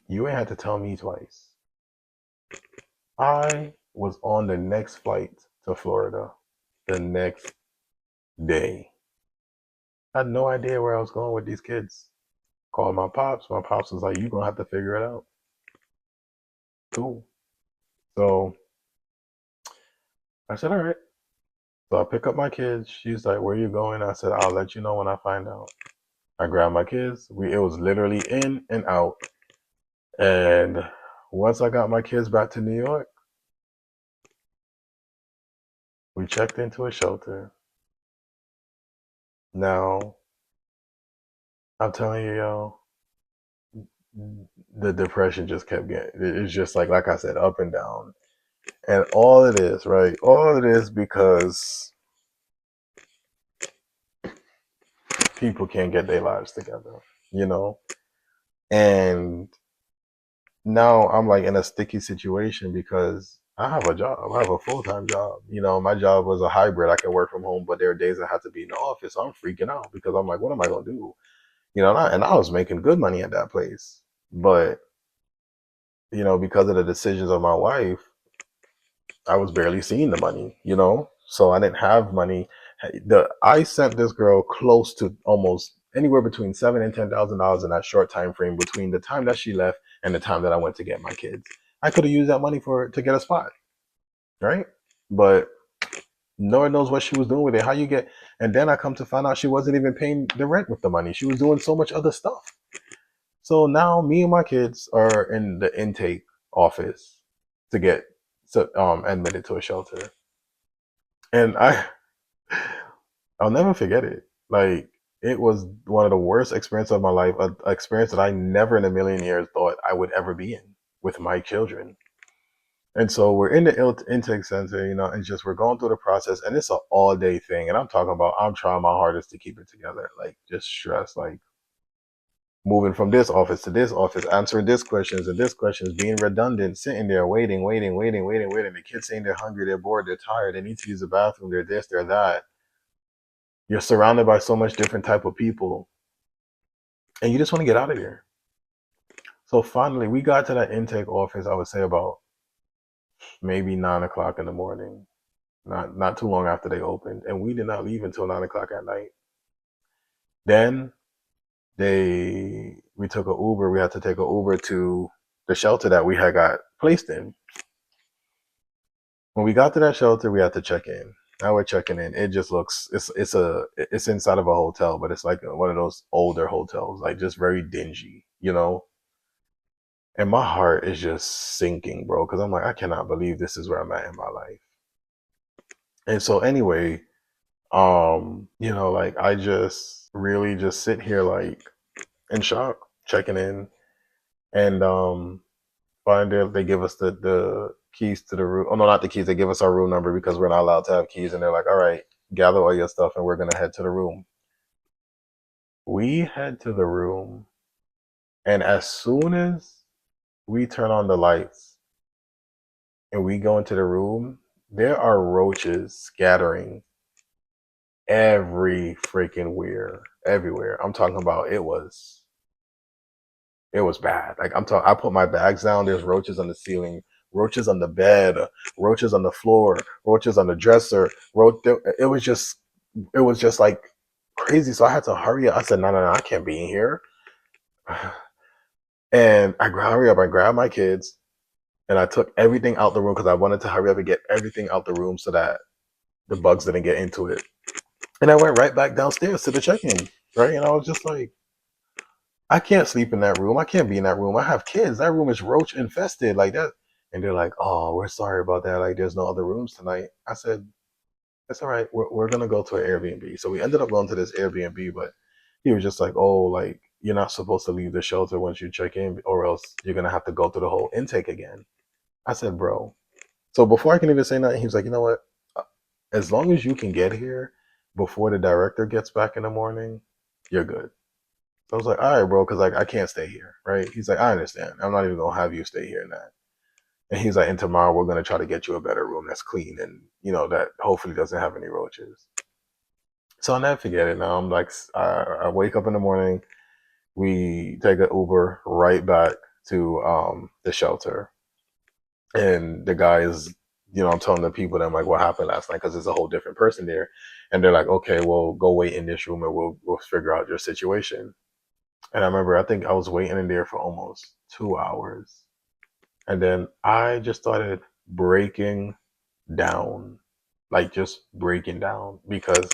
You ain't had to tell me twice. I was on the next flight to Florida the next day. I had no idea where I was going with these kids. Called my pops. My pops was like, "You gonna have to figure it out." Cool. So I said, "All right." So I pick up my kids. She's like, "Where you going?" I said, "I'll let you know when I find out." I grabbed my kids. It was literally in and out. And once I got my kids back to New York, we checked into a shelter. Now, I'm telling you, yo, the depression just kept getting, it's just like I said, up and down. And all it is, right? All it is because people can't get their lives together, you know? And now I'm like in a sticky situation because I have a job. I have a full time job. My job was a hybrid. I can work from home, but there are days I have to be in the office. So I'm freaking out because I'm like, what am I gonna do? And I was making good money at that place, but because of the decisions of my wife, I was barely seeing the money. So I didn't have money. I sent this girl close to almost anywhere between $7,000 and $10,000 in that short time frame between the time that she left and the time that I went to get my kids. I could have used that money to get a spot, right? But no one knows what she was doing with it. How you get, and then I come to find out she wasn't even paying the rent with the money. She was doing so much other stuff. So now me and my kids are in the intake office to get admitted to a shelter, and I'll never forget it. Like, it was one of the worst experiences of my life, an experience that I never in a million years thought I would ever be in with my children. And so we're in the intake center, and just we're going through the process, and it's an all day thing. And I'm talking about I'm trying my hardest to keep it together, like just stress, like moving from this office to this office, answering this questions and this questions, being redundant, sitting there waiting, waiting, waiting, waiting, waiting. The kids saying they're hungry, they're bored, they're tired, they need to use the bathroom, they're this, they're that. You're surrounded by so much different type of people, and you just want to get out of here. So finally, we got to that intake office. I would say about maybe 9 o'clock in the morning, not too long after they opened, and we did not leave until 9 o'clock at night. Then we took a Uber. We had to take a Uber to the shelter that we had got placed in. When we got to that shelter, we had to check in. Now we're checking in. It just looks it's inside of a hotel, but it's like one of those older hotels, like just very dingy. And my heart is just sinking, bro, because I'm like, I cannot believe this is where I'm at in my life. And so anyway, like I just really just sit here like in shock, checking in, and finally they give us the keys to the room. Oh no, not the keys. They give us our room number because we're not allowed to have keys, and they're like, all right, gather all your stuff, and we're gonna head to the room. We head to the room, and as soon as we turn on the lights and we go into the room, there are roaches scattering every freaking where, everywhere. I'm talking about it was bad. Like I'm talking, I put my bags down. There's roaches on the ceiling, roaches on the bed, roaches on the floor, roaches on the dresser. It was just like crazy. So I had to hurry up. I said, no, no, no, I can't be in here. And hurry up. I grabbed my kids and I took everything out the room because I wanted to hurry up and get everything out the room so that the bugs didn't get into it. And I went right back downstairs to the check-in, right? And I was just like, I can't sleep in that room. I can't be in that room. I have kids. That room is roach infested like that. And they're like, oh, we're sorry about that. Like, there's no other rooms tonight. I said, it's all right. We're going to go to an Airbnb. So we ended up going to this Airbnb, but he was just like, oh, like, you're not supposed to leave the shelter once you check in, or else you're going to have to go through the whole intake again. I said, bro. So before I can even say nothing, he was like, you know what? As long as you can get here before the director gets back in the morning, you're good. So I was like, all right, bro, because like I can't stay here, right? He's like, I understand. I'm not even gonna have you stay here in that. And he's like, and tomorrow we're gonna try to get you a better room that's clean and that hopefully doesn't have any roaches. So I'll never forget it. Now I'm like, I wake up in the morning, we take an Uber right back to the shelter, and the guy is, I'm telling the people that I'm like, what happened last night? Because there's a whole different person there, and they're like, okay, well, go wait in this room, and we'll figure out your situation. And I remember, I think I was waiting in there for almost 2 hours, and then I just started breaking down, like just breaking down, because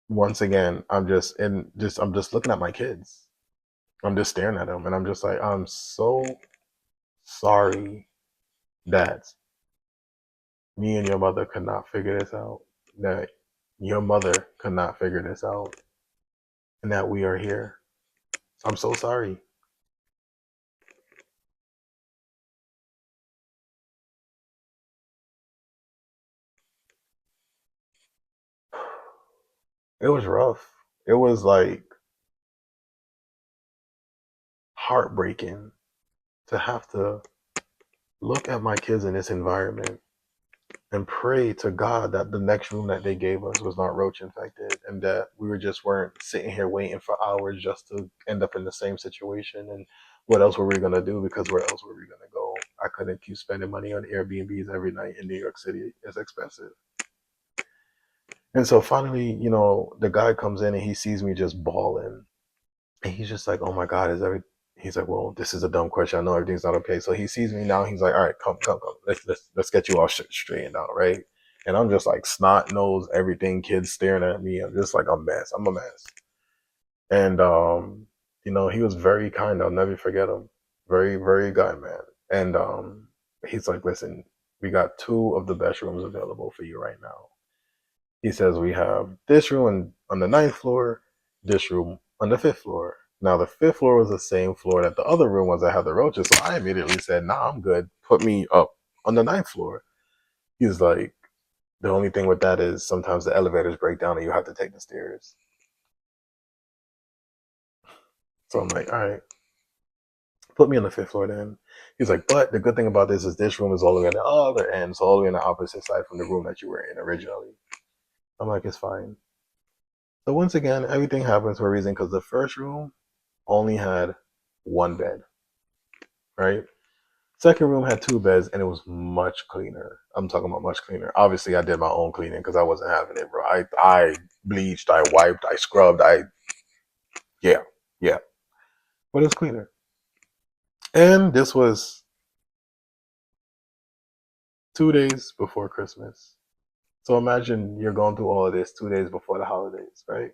once again, I'm just looking at my kids. I'm just staring at them, and I'm just like, I'm so sorry that me and your mother could not figure this out, that your mother could not figure this out, and that we are here. I'm so sorry. It was rough. It was like heartbreaking to have to look at my kids in this environment and pray to God that the next room that they gave us was not roach infected, and that we weren't sitting here waiting for hours just to end up in the same situation. And what else were we gonna do? Because where else were we gonna go? I couldn't keep spending money on Airbnbs every night in New York City. It's expensive. And so finally, the guy comes in and he sees me just bawling, and he's just like, "Oh my God, is every?" He's like, "Well, this is a dumb question. I know everything's not okay." So he sees me now. He's like, "All right, come, come, come. Let's get you all straightened out, right?" And I'm just like snot nose, everything. Kids staring at me. I'm just like a mess. I'm a mess. And he was very kind. I'll never forget him. Very, very good man. And he's like, "Listen, we got two of the best rooms available for you right now." He says we have this room on the ninth floor, this room on the fifth floor. Now the fifth floor was the same floor that the other room was that had the roaches. So I immediately said, "Nah, I'm good. Put me up on the ninth floor." He's like, "The only thing with that is sometimes the elevators break down and you have to take the stairs." So I'm like, "All right, put me on the fifth floor then." He's like, "But the good thing about this room is all the way on the other end, so all the way on the opposite side from the room that you were in originally." I'm like, "It's fine." So once again, everything happens for a reason, because the first room only had one bed, right? Second room had two beds, and it was much cleaner. I'm talking about much cleaner. Obviously, I did my own cleaning because I wasn't having it, bro. I bleached, I wiped, I scrubbed, yeah, yeah, but it was cleaner. And this was 2 days before Christmas. So imagine you're going through all of this 2 days before the holidays, right?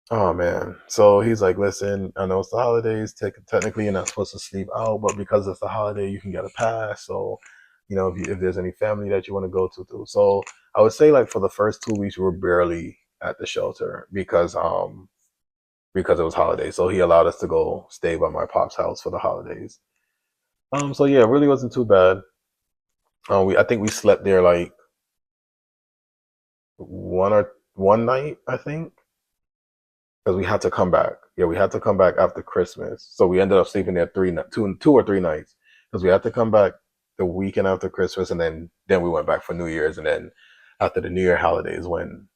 Oh man. So he's like, "Listen, I know it's the holidays. Technically, you're not supposed to sleep out, but because it's the holiday, you can get a pass. So, if there's any family that you want to go to." So I would say, like, for the first 2 weeks, we were barely at the shelter because it was holidays. So he allowed us to go stay by my pop's house for the holidays. So yeah, it really wasn't too bad. I think we slept there like one night, I think, because we had to come back. Yeah, we had to come back after Christmas. So we ended up sleeping there two or three nights, because we had to come back the weekend after Christmas, and then we went back for New Year's, and then after the New Year holidays when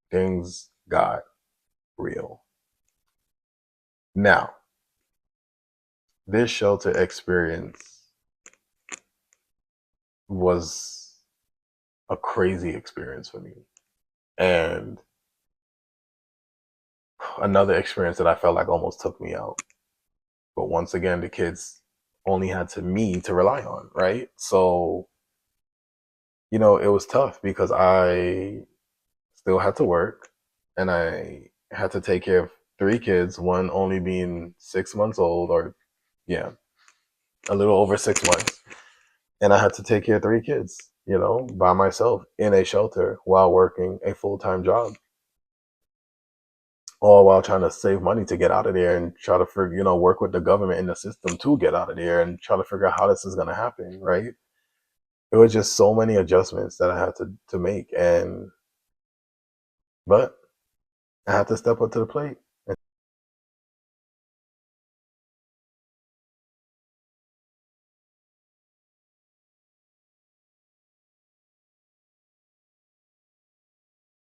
things got real. Now, this shelter experience was a crazy experience for me, and another experience that I felt like almost took me out. But once again, the kids only had to me to rely on, right? So, it was tough because I still had to work, and I had to take care of three kids, one only being 6 months old, or yeah, a little over 6 months. And I had to take care of three kids, by myself in a shelter while working a full time job, all while trying to save money to get out of there and try to figure, work with the government and the system to get out of there and try to figure out how this is going to happen, right? It was just so many adjustments that I had to make, but I had to step up to the plate.